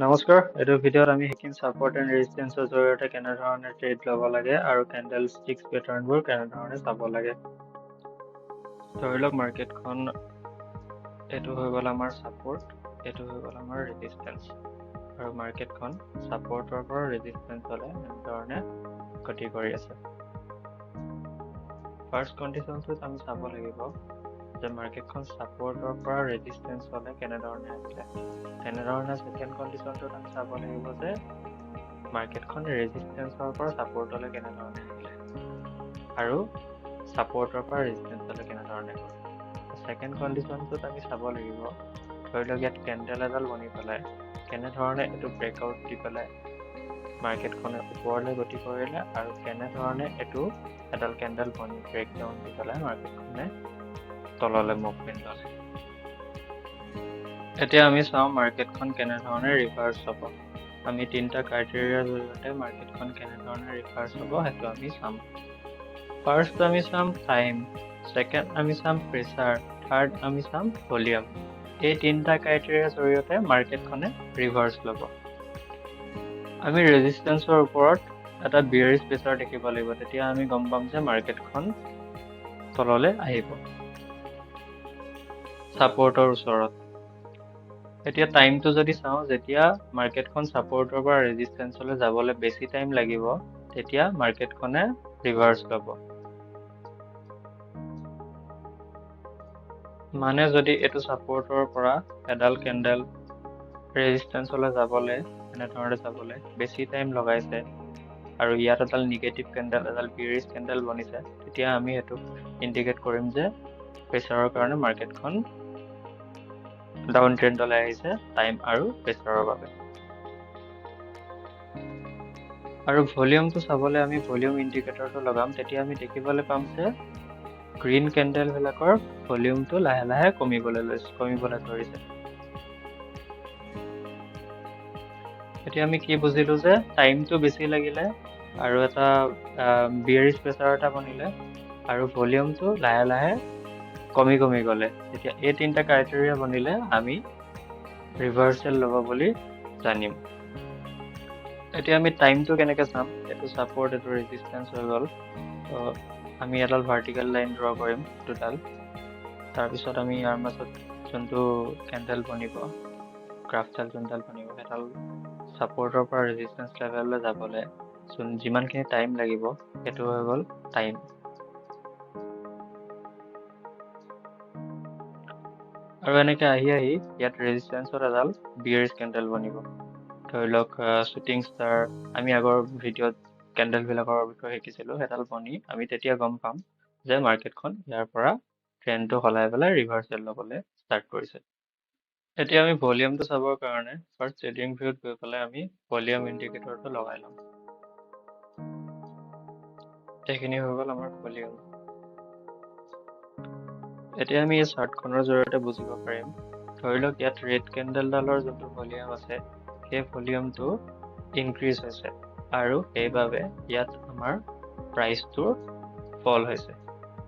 নমস্কাৰ, এইটো ভিডিঅ'ত আমি শিকিম ছাপৰ্ট এণ্ড ৰেজিষ্টেন্সৰ জৰিয়তে কেনেধৰণে ট্ৰেড ল'ব লাগে আৰু কেণ্ডেলষ্টিক পেটাৰ্ণবোৰ কেনেধৰণে চাব লাগে। ধৰি লওক মাৰ্কেটখন এইটো হৈ গ'ল আমাৰ ছাপৰ্ট, এইটো হৈ গ'ল আমাৰ ৰেজিষ্টেন্স, আৰু মাৰ্কেটখন ছাপৰ্টৰ পৰা ৰেজিষ্টেন্সলৈ এনেধৰণে গতি কৰি আছে। ফাৰ্ষ্ট কণ্ডিশ্যনটোত আমি চাব লাগিব যে মাৰ্কেটখন ছাপৰ্টৰ পৰা ৰেজিষ্টেন্সলৈ কেনেধৰণে আহিলে। তেনেধৰণে ছেকেণ্ড কণ্ডিশ্যনটোত আমি চাব লাগিব যে মাৰ্কেটখন ৰেজিষ্টেন্সৰ পৰা ছাপৰ্টলৈ কেনেধৰণে আহিলে আৰু ছাপৰ্টৰ পৰা ৰেজিষ্টেন্সলৈ কেনেধৰণে গ'ল। ছেকেণ্ড কণ্ডিশ্যনটোত আমি চাব লাগিব, ধৰি লওক ইয়াত কেণ্ডেল এডাল বনি পেলাই কেনেধৰণে এইটো ব্ৰেকআউট দি পেলাই মাৰ্কেটখনে ওপৰলৈ গতি কৰিলে আৰু কেনেধৰণে এইটো এডাল কেণ্ডেল বনি ব্ৰেকডাউন দি পেলাই মাৰ্কেটখনে তললৈ মুভমেণ্ট ল'লে। এতিয়া আমি চাওঁ মাৰ্কেটখন কেনেধৰণে ৰিভাৰ্চ হ'ব। আমি তিনিটা ক্ৰাইটেৰিয়াৰ জৰিয়তে মাৰ্কেটখন কেনেধৰণে ৰিভাৰ্চ হ'ব সেইটো আমি চাম। ফাৰ্ষ্ট আমি চাম টাইম, ছেকেণ্ড আমি চাম প্ৰেচাৰ, থাৰ্ড আমি চাম ভলিউম। এই তিনিটা ক্ৰাইটেৰিয়াৰ জৰিয়তে মাৰ্কেটখনে ৰিভাৰ্চ ল'ব। আমি ৰেজিষ্টেন্সৰ ওপৰত এটা বিয়াৰিছ প্ৰেচাৰ দেখিব লাগিব, তেতিয়া আমি গম পাম যে মাৰ্কেটখন তললৈ আহিব ছাপৰ্টৰ ওচৰত। এতিয়া টাইমটো যদি চাওঁ, যেতিয়া মাৰ্কেটখন ছাপৰ্টৰ পৰা ৰেজিষ্টেন্সলৈ যাবলৈ বেছি টাইম লাগিব তেতিয়া মাৰ্কেটখনে ৰিভাৰ্চ ল'ব। মানে যদি এইটো ছাপৰ্টৰ পৰা এডাল কেণ্ডেল ৰেজিষ্টেন্সলৈ যাবলৈ এনেধৰণে যাবলৈ বেছি টাইম লগাইছে আৰু ইয়াত এডাল নিগেটিভ কেণ্ডেল, এডাল বিয়াৰিছ কেণ্ডেল বনিছে, তেতিয়া আমি সেইটো ইণ্ডিকেট কৰিম যে প্ৰেচাৰৰ কাৰণে মাৰ্কেটখন ডাউন ট্ৰেণ্ডলৈ আহিছে টাইম আৰু প্ৰেচাৰৰ বাবে। আৰু ভলিউমটো চাবলৈ আমি ভলিউম ইণ্ডিকেটৰটো লগাম, তেতিয়া আমি দেখিবলৈ পাম যে গ্ৰীণ কেণ্ডেলবিলাকৰ ভলিউমটো লাহে লাহে কমিবলৈ ধৰিছে। এতিয়া আমি কি বুজিলো যে টাইমটো বেছি লাগিলে আৰু এটা বিয়াৰিছ প্ৰেচাৰ এটা বনিলে আৰু ভলিউমটো লাহে লাহে কমি গ'লে, তেতিয়া এই তিনিটা ক্ৰাইটেৰিয়া বনিলে আমি ৰিভাৰ্চেল ল'ব বুলি জানিম। এতিয়া আমি টাইমটো কেনেকৈ চাম, এইটো ছাপৰ্ট এইটো ৰেজিষ্টেন্স হৈ গ'ল, তো আমি এডাল ভাৰ্টিকেল লাইন ড্ৰ কৰিম দুডাল, তাৰপিছত আমি ইয়াৰ মাজত যোনটো কেণ্ডেল বনিব, গ্ৰাফডাল যোনডাল বনিব, সেইডাল ছাপৰ্টৰ পৰা ৰেজিষ্টেন্স লেভেললৈ যাবলৈ যিমানখিনি টাইম লাগিব সেইটো হৈ গ'ল টাইম। আৰু এনেকৈ আহি ইয়াত ৰেজিষ্টেন্সত এডাল বিয়াৰিছ কেণ্ডেল বনিব। ধৰি লওক শ্বুটিং ষ্টাৰ, আমি আগৰ ভিডিঅ'ত কেণ্ডেলবিলাকৰ বিষয়ে শিকিছিলোঁ, সেইডাল বনি আমি তেতিয়া গম পাম যে মাৰ্কেটখন ইয়াৰ পৰা ট্ৰেণ্ডটো সলাই পেলাই ৰিভাৰ্চেল ল'বলৈ ষ্টাৰ্ট কৰিছে। এতিয়া আমি ভলিউমটো চাবৰ কাৰণে ফাৰ্ষ্ট ট্ৰেডিং ভিউত গৈ পেলাই আমি ভলিউম ইণ্ডিকেটৰটো লগাই ল'ম। এইখিনি হৈ গ'ল আমাৰ ভলিউম। এতিয়া আমি এই চাৰ্টখনৰ জৰিয়তে বুজিব পাৰিম, ধৰি লওক ইয়াত ৰেড কেণ্ডেলডালৰ যোনটো ভলিউম আছে সেই ভলিউমটো ইনক্ৰিজ হৈছে আৰু সেইবাবে ইয়াত আমাৰ প্ৰাইচটোৰ ফল হৈছে।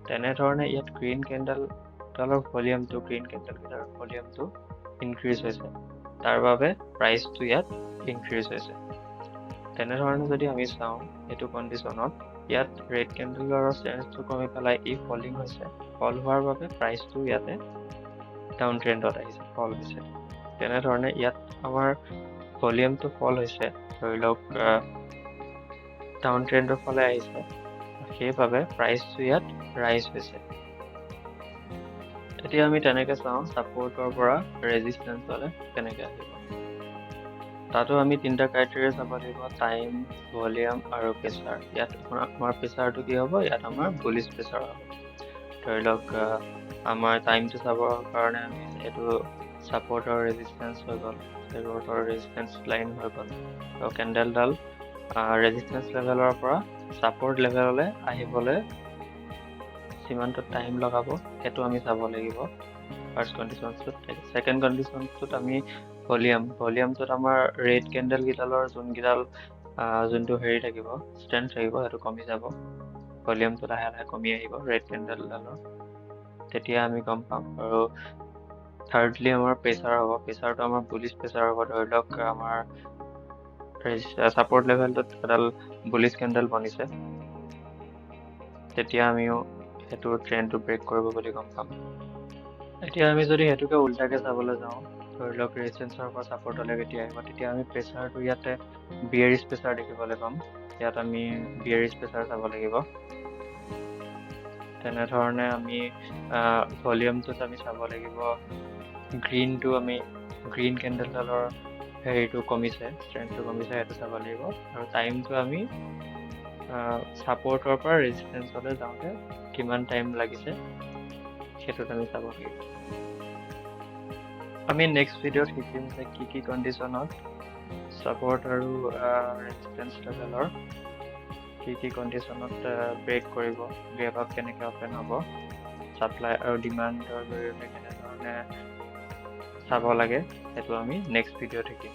তেনেধৰণে ইয়াত গ্ৰীণ কেণ্ডেলডালৰ ভলিউমটো, গ্ৰীণ কেণ্ডেলকেইটাৰ ভলিউমটো ইনক্ৰিজ হৈছে, তাৰ বাবে প্ৰাইচটো ইয়াত ইনক্ৰিজ হৈছে। তেনেধৰণে যদি আমি চাওঁ এইটো কণ্ডিশ্যনত, ইয়াত ৰেড কেণ্ডেলৰ ষ্ট্ৰেংথটো কমি পেলাই ই ফলিং হৈছে, ফল হোৱাৰ বাবে প্ৰাইচটো ইয়াতে ডাউন ট্ৰেণ্ডত আহিছে, ফল হৈছে। তেনেধৰণে ইয়াত আমাৰ ভলিউমটো ফল হৈছে, ধৰি লওক ডাউন ট্ৰেণ্ডৰ ফালে আহিছে, সেইবাবে প্ৰাইচটো ইয়াত ৰাইজ হৈছে। এতিয়া আমি তেনেকৈ চাওঁ ছাপৰ্টৰ পৰা ৰেজিষ্টেন্সলৈ কেনেকৈ আহিব। তাতো আমি তিনিটা ক্ৰাইটেৰিয়া চাব লাগিব, টাইম, ভলিউম আৰু প্ৰেচাৰ। ইয়াত আমাৰ প্ৰেচাৰটো কি হ'ব, ইয়াত আমাৰ বুলিছ প্ৰেচাৰ হ'ব। ধৰি লওক আমাৰ টাইমটো চাবৰ কাৰণে আমি এইটো ছাপৰ্টৰ ৰেজিষ্টেন্স হৈ গ'ল, ছাপৰ্টৰ ৰেজিষ্টেন্স লাইন হৈ গ'ল, তো কেণ্ডেলডাল ৰেজিষ্টেন্স লেভেলৰ পৰা ছাপৰ্ট লেভেললৈ আহিবলৈ যিমানটো টাইম লগাব সেইটো আমি চাব লাগিব ফাৰ্ষ্ট কণ্ডিশ্যনটোত। ছেকেণ্ড কণ্ডিশ্যনটোত আমি ভলিউমটোত আমাৰ ৰেড কেণ্ডেলকেইডালৰ যোনটো হেৰি থাকিব, ষ্ট্ৰেংথ থাকিব, সেইটো কমি যাব, ভলিউমটো লাহে লাহে কমি আহিব ৰেড কেণ্ডেলডালৰ, তেতিয়া আমি গম পাম। আৰু থাৰ্ডলি আমাৰ প্ৰেচাৰ হ'ব। প্ৰেচাৰটো আমাৰ বুলিছ প্ৰেচাৰ হ'ব। ধৰি লওক আমাৰ ছাপৰ্ট লেভেলটোত এডাল বুলিছ কেণ্ডেল বনিছে, তেতিয়া আমিও সেইটো ট্ৰেণ্ডটো ব্ৰেক কৰিব বুলি গম পাম। এতিয়া আমি যদি সেইটোকে উল্টাকে চাবলৈ যাওঁ, ধৰি লওক ৰেজিষ্টেন্সৰ পৰা ছাপৰ্টলৈ কেতিয়া আহিব, তেতিয়া আমি প্ৰেচাৰটো ইয়াতে বিয়েৰিছ প্ৰেচাৰ দেখিবলৈ পাম। ইয়াত আমি বিয়েৰিছ প্ৰেচাৰ চাব লাগিব। তেনেধৰণে আমি ভলিউমটোত আমি চাব লাগিব গ্ৰীণ কেণ্ডেলডালৰ হেৰিটো কমিছে, ষ্ট্ৰেংথটো কমিছে, সেইটো চাব লাগিব। আৰু টাইমটো আমি ছাপৰ্টৰ পৰা ৰেজিষ্টেন্সলৈ যাওঁতে কিমান টাইম লাগিছে সেইটোত আমি চাব লাগিব। আমি নেক্সট ভিডিঅ'ত শিকিম যে কি কণ্ডিশ্যনত ছাপৰ্ট আৰু ৰেজিষ্টেন্স লেভেলৰ কি কণ্ডিশ্যনত ব্ৰেক কৰিব, গেপ আপ কেনেকৈ অপেন হ'ব, ছাপ্লাই আৰু ডিমাণ্ডৰ জৰিয়তে কেনেধৰণে চাব লাগে, সেইটো আমি নেক্সট ভিডিঅ'ত শিকিম।